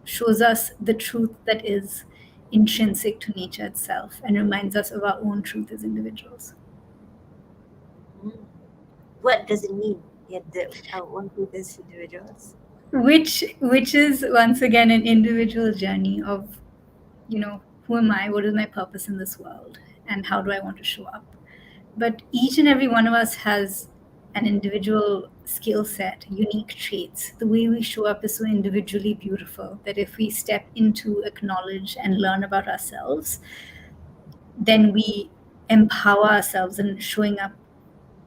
Speaker 2: shows us the truth that is intrinsic to nature itself and reminds us of our own truth as individuals.
Speaker 1: Mm. What does it mean? Yeah, one group as individuals.
Speaker 2: Which is once again an individual journey of, who am I, what is my purpose in this world, and how do I want to show up. But each and every one of us has an individual skill set, unique traits. The way we show up is so individually beautiful that if we step into, acknowledge, and learn about ourselves, then we empower ourselves in showing up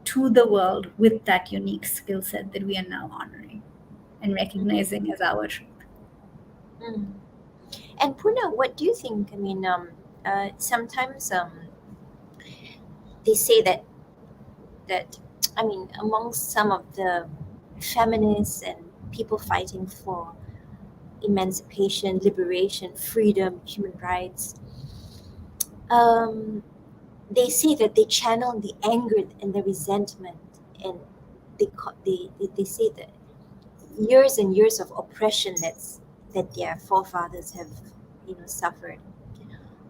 Speaker 2: to the world with that unique skill set that we are now honoring and recognizing as our truth.
Speaker 1: Mm. And Poorna, what do you think? I mean, sometimes they say that I mean, amongst some of the feminists and people fighting for emancipation, liberation, freedom, human rights, um, they say that they channel the anger and the resentment, and they say that years and years of oppression that their forefathers have suffered,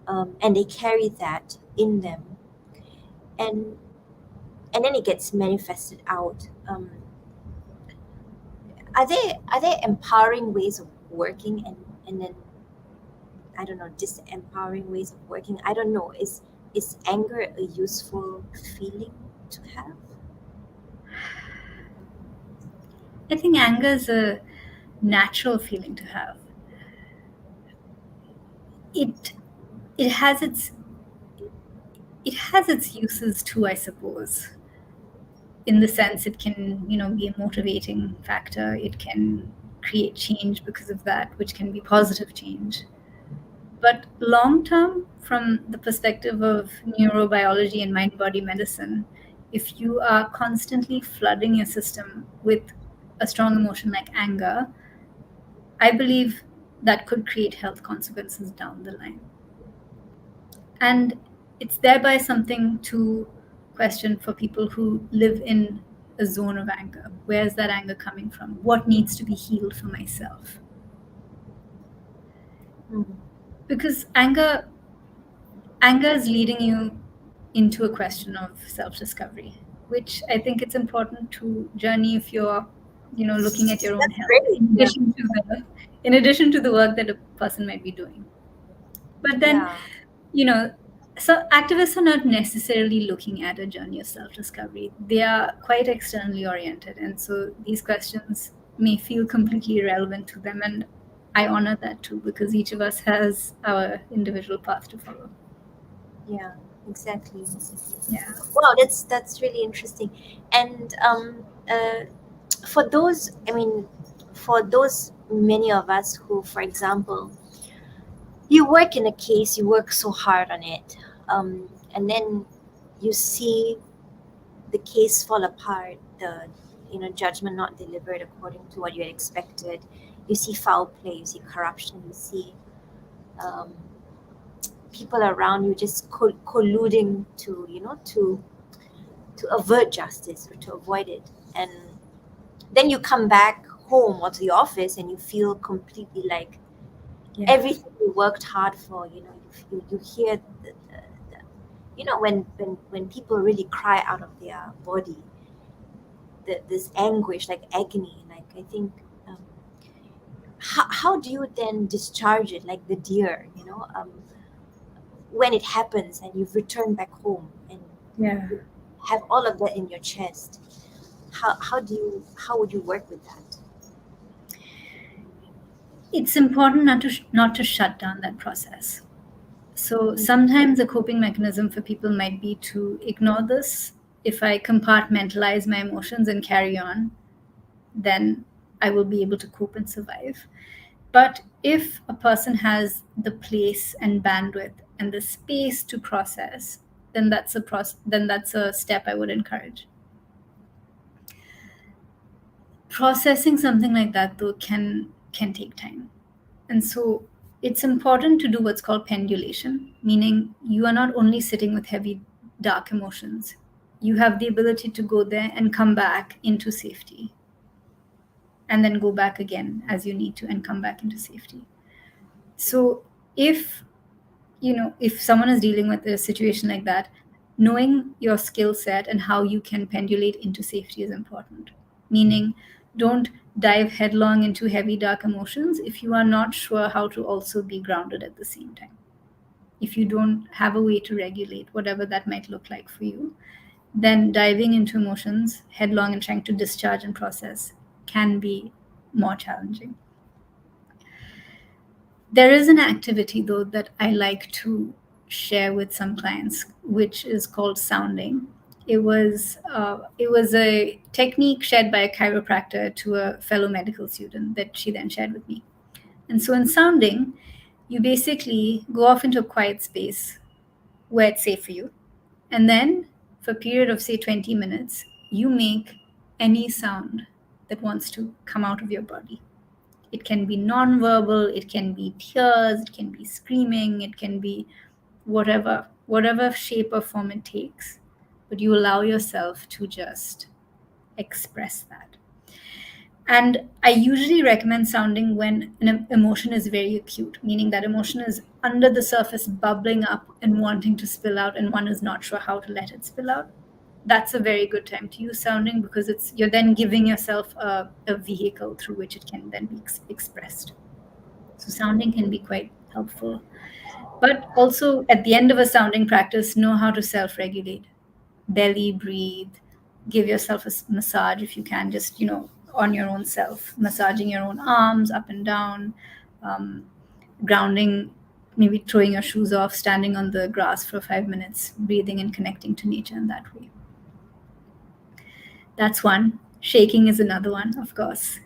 Speaker 1: and they carry that in them, and and then it gets manifested out. Are there empowering ways of working, and then I don't know, disempowering ways of working? I don't know. Is anger a useful feeling to have?
Speaker 2: I think anger is a natural feeling to have. It has its it has its uses too, I suppose. In the sense, it can, be a motivating factor. It can create change because of that, which can be positive change. But long term, from the perspective of neurobiology and mind body medicine, if you are constantly flooding your system with a strong emotion like anger, I believe that could create health consequences down the line. And it's thereby something to question for people who live in a zone of anger. Where is that anger coming from? What needs to be healed for myself?
Speaker 1: Mm.
Speaker 2: Because anger is leading you into a question of self-discovery, which I think it's important to journey if you're, looking at your own
Speaker 1: That's
Speaker 2: health,
Speaker 1: great. Yeah.
Speaker 2: in addition to the work that a person might be doing. But then,
Speaker 1: Yeah.
Speaker 2: you know, so activists are not necessarily looking at a journey of self-discovery. They are quite externally oriented, and so these questions may feel completely irrelevant to them, and I honor that too, because each of us has our individual path to follow.
Speaker 1: Yeah. Exactly. Exactly.
Speaker 2: Yeah.
Speaker 1: Wow, that's really interesting. And for those, I mean, for those many of us who, for example, you work in a case, you work so hard on it, and then you see the case fall apart, the judgment not delivered according to what you had expected. You see foul play, you see corruption, you see um, people around you just colluding to avert justice or to avoid it, and then you come back home or to the office and you feel completely like
Speaker 2: Yeah.
Speaker 1: everything you worked hard for. You hear the when people really cry out of their body, this anguish, like agony, like I think, how do you then discharge it like the deer, when it happens and you've returned back home and
Speaker 2: Yeah.
Speaker 1: you have all of that in your chest? How would you work with that?
Speaker 2: It's important not to shut down that process. So sometimes a coping mechanism for people might be to ignore this. If I compartmentalize my emotions and carry on, then I will be able to cope and survive. But if a person has the place and bandwidth and the space to process, then that's a step I would encourage. Processing something like that though can take time. And so it's important to do what's called pendulation, meaning you are not only sitting with heavy, dark emotions, you have the ability to go there and come back into safety, and then go back again as you need to and come back into safety. So if if someone is dealing with a situation like that, knowing your skill set and how you can pendulate into safety is important. Meaning, don't dive headlong into heavy, dark emotions if you are not sure how to also be grounded at the same time. If you don't have a way to regulate whatever that might look like for you, then diving into emotions headlong and trying to discharge and process can be more challenging. There is an activity though that I like to share with some clients, which is called sounding. It was a technique shared by a chiropractor to a fellow medical student that she then shared with me. And so in sounding, you basically go off into a quiet space where it's safe for you, and then for a period of say 20 minutes, you make any sound that wants to come out of your body. It can be non-verbal, it can be tears, it can be screaming, it can be whatever shape or form it takes. But you allow yourself to just express that. And I usually recommend sounding when an emotion is very acute, meaning that emotion is under the surface, bubbling up and wanting to spill out, and one is not sure how to let it spill out. That's a very good time to use sounding, because you're then giving yourself a vehicle through which it can then be expressed. So sounding can be quite helpful. But also at the end of a sounding practice, know how to self-regulate. Belly breathe, give yourself a massage if you can, just, on your own self, massaging your own arms up and down, um, grounding maybe throwing your shoes off, standing on the grass for 5 minutes, breathing and connecting to nature in that way. That's one. Shaking is another one, of course.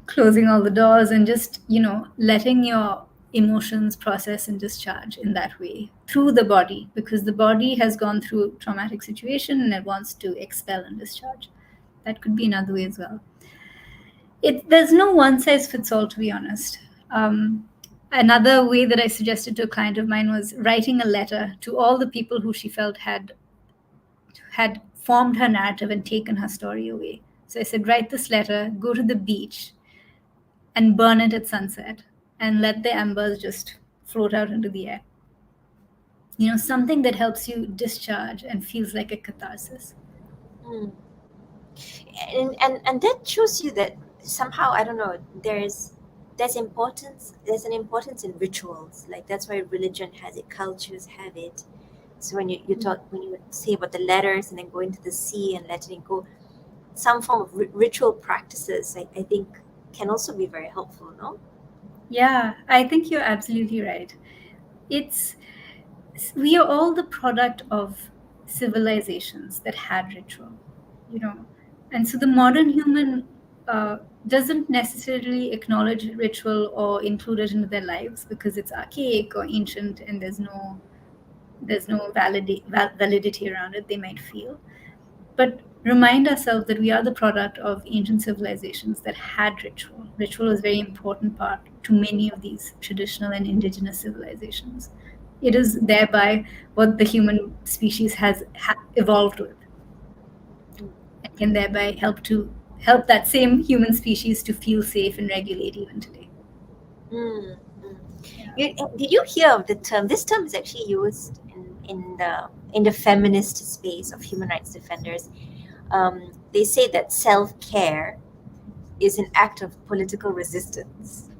Speaker 2: Closing all the doors and just, letting your emotions process and discharge in that way through the body, because the body has gone through traumatic situation and it wants to expel and discharge. That could be another way as well. There's no one size fits all, to be honest. Another way that I suggested to a client of mine was writing a letter to all the people who she felt had formed her narrative and taken her story away. So I said, write this letter, go to the beach, and burn it at sunset, and let the embers just float out into the air. Something that helps you discharge and feels like a catharsis.
Speaker 1: Mm. And that shows you that somehow, I don't know, there's an importance in rituals. Like that's why religion has it, cultures have it. So when you say about the letters and then going to the sea and letting it go, some form of ritual practices, I think, can also be very helpful, no?
Speaker 2: Yeah, I think you're absolutely right. It's We are all the product of civilizations that had ritual, you know, and so the modern human uh, doesn't necessarily acknowledge ritual or include it into their lives because it's archaic or ancient and there's no validity around it, they might feel. But remind ourselves that we are the product of ancient civilizations that had ritual. Ritual is a very important part to many of these traditional and indigenous civilizations. It is thereby what the human species has evolved with, and can thereby help that same human species to feel safe and regulate even today.
Speaker 1: Mm, mm.
Speaker 2: Yeah.
Speaker 1: Did you hear of the term? This term is actually used in the feminist space of human rights defenders. They say that self-care is an act of political resistance.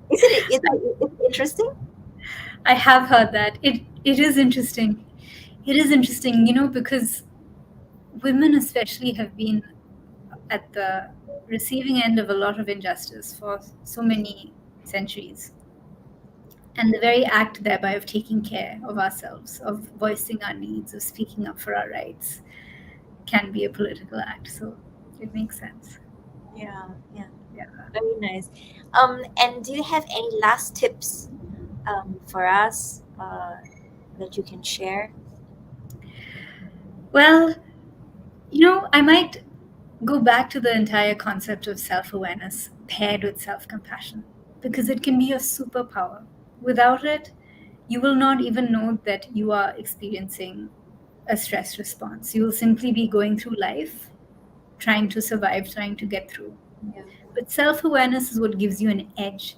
Speaker 1: Isn't it interesting?
Speaker 2: I have heard that. It is interesting. It is interesting, because women especially have been at the receiving end of a lot of injustice for so many centuries. And the very act thereby of taking care of ourselves, of voicing our needs, of speaking up for our rights, can be a political act. So it makes sense.
Speaker 1: Yeah, yeah,
Speaker 2: Yeah.
Speaker 1: very nice. And do you have any last tips for us that you can share?
Speaker 2: Well, I might go back to the entire concept of self awareness paired with self compassion because it can be a superpower. Without it, you will not even know that you are experiencing a stress response. You will simply be going through life, trying to survive, trying to get through.
Speaker 1: Yeah.
Speaker 2: But self awareness is what gives you an edge.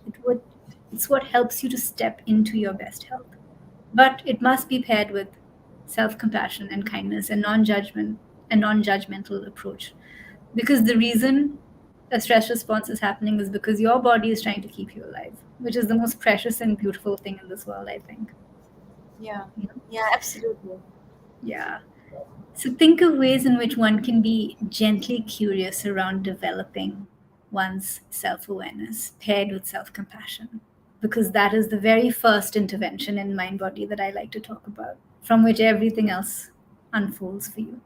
Speaker 2: It's what helps you to step into your best health. But it must be paired with self compassion and kindness and non judgmental approach. Because the reason a stress response is happening is because your body is trying to keep you alive, which is the most precious and beautiful thing in this world, I think.
Speaker 1: Yeah,
Speaker 2: You know?
Speaker 1: yeah, absolutely.
Speaker 2: Yeah. So think of ways in which one can be gently curious around developing one's self awareness paired with self compassion, because that is the very first intervention in mind body that I like to talk about, from which everything else unfolds for you.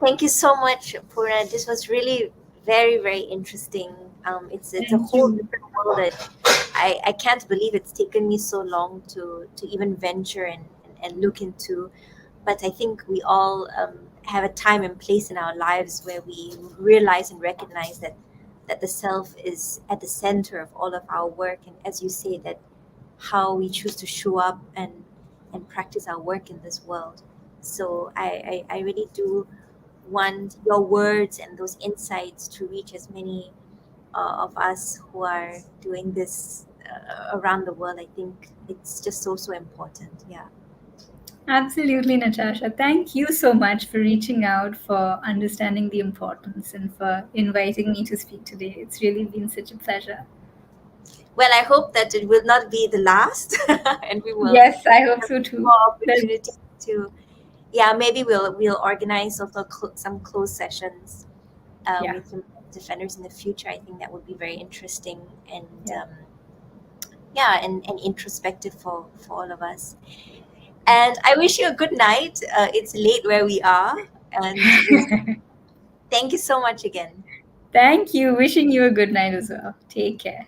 Speaker 1: Thank you so much, Poorna. This was really very, very interesting. It's a
Speaker 2: Thank
Speaker 1: whole
Speaker 2: you.
Speaker 1: different world that I can't believe it's taken me so long to even venture and look into. But I think we all have a time and place in our lives where we realize and recognize that the self is at the center of all of our work, and as you say, that how we choose to show up and practice our work in this world. So I really do want your words and those insights to reach as many of us who are doing this around the world. I think it's just so important. Yeah.
Speaker 2: Absolutely, Natasha. Thank you so much for reaching out, for understanding the importance, and for inviting me to speak today. It's really been such a pleasure.
Speaker 1: Well, I hope that it will not be the last, and we will
Speaker 2: Yes, I hope
Speaker 1: have
Speaker 2: so too.
Speaker 1: more
Speaker 2: Well,
Speaker 1: opportunity to. Yeah, maybe we'll organize also some closed sessions
Speaker 2: yeah,
Speaker 1: with some defenders in the future. I think that would be very interesting, and
Speaker 2: yeah.
Speaker 1: yeah, and introspective for all of us. And I wish you a good night. It's late where we are, and yeah, thank you so much again.
Speaker 2: Thank you. Wishing you a good night as well. Take care.